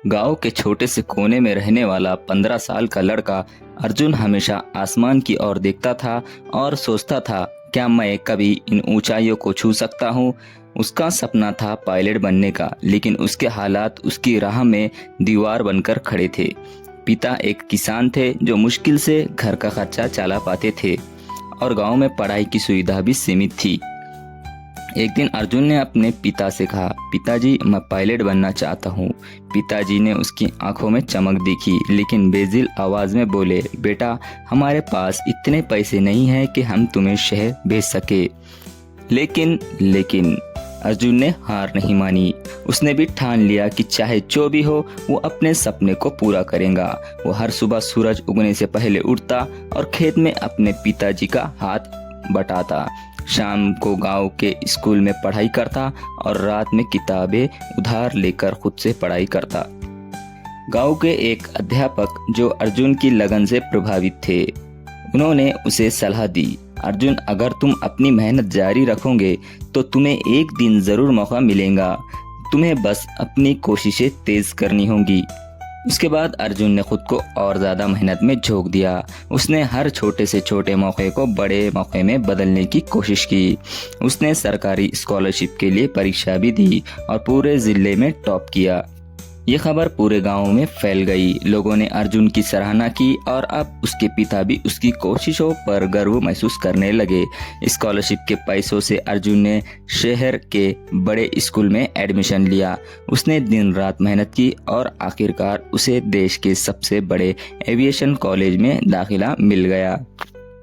गांव के छोटे से कोने में रहने वाला 15 साल का लड़का अर्जुन हमेशा आसमान की ओर देखता था और सोचता था, क्या मैं कभी इन ऊंचाइयों को छू सकता हूँ। उसका सपना था पायलट बनने का, लेकिन उसके हालात उसकी राह में दीवार बनकर खड़े थे। पिता एक किसान थे जो मुश्किल से घर का खर्चा चला पाते थे और गांव में पढ़ाई की सुविधा भी सीमित थी। एक दिन अर्जुन ने अपने पिता से कहा, पिताजी मैं पायलट बनना चाहता हूँ। पिताजी ने उसकी आंखों में चमक देखी, लेकिन बेजिल आवाज में बोले, बेटा हमारे पास इतने पैसे नहीं हैं कि हम तुम्हें शहर भेज सके। लेकिन अर्जुन ने हार नहीं मानी। उसने भी ठान लिया कि चाहे जो भी हो वो अपने सपने को पूरा करेगा। वो हर सुबह सूरज उगने से पहले उठता और खेत में अपने पिताजी का हाथ बटाता। शाम को गांव के स्कूल में पढ़ाई करता और रात में किताबें उधार लेकर खुद से पढ़ाई करता। गांव के एक अध्यापक जो अर्जुन की लगन से प्रभावित थे, उन्होंने उसे सलाह दी, अर्जुन अगर तुम अपनी मेहनत जारी रखोगे तो तुम्हें एक दिन जरूर मौका मिलेगा। तुम्हें बस अपनी कोशिशें तेज करनी होंगी। उसके बाद अर्जुन ने खुद को और ज़्यादा मेहनत में झोंक दिया। उसने हर छोटे से छोटे मौके को बड़े मौके में बदलने की कोशिश की। उसने सरकारी स्कॉलरशिप के लिए परीक्षा भी दी और पूरे ज़िले में टॉप किया। ये खबर पूरे गांव में फैल गई। लोगों ने अर्जुन की सराहना की और अब उसके पिता भी उसकी कोशिशों पर गर्व महसूस करने लगे। स्कॉलरशिप के पैसों से अर्जुन ने शहर के बड़े स्कूल में एडमिशन लिया। उसने दिन रात मेहनत की और आखिरकार उसे देश के सबसे बड़े एविएशन कॉलेज में दाखिला मिल गया।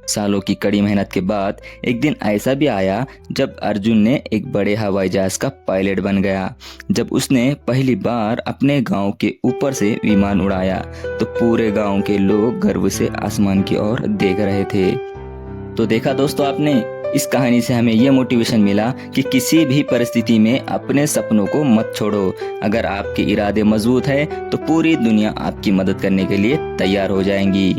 सालों की कड़ी मेहनत के बाद एक दिन ऐसा भी आया जब अर्जुन ने एक बड़े हवाई जहाज का पायलट बन गया। जब उसने पहली बार अपने गांव के ऊपर से विमान उड़ाया तो पूरे गांव के लोग गर्व से आसमान की ओर देख रहे थे। तो देखा दोस्तों आपने, इस कहानी से हमें यह मोटिवेशन मिला कि किसी भी परिस्थिति में अपने सपनों को मत छोड़ो। अगर आपके इरादे मजबूत है तो पूरी दुनिया आपकी मदद करने के लिए तैयार हो जाएंगी।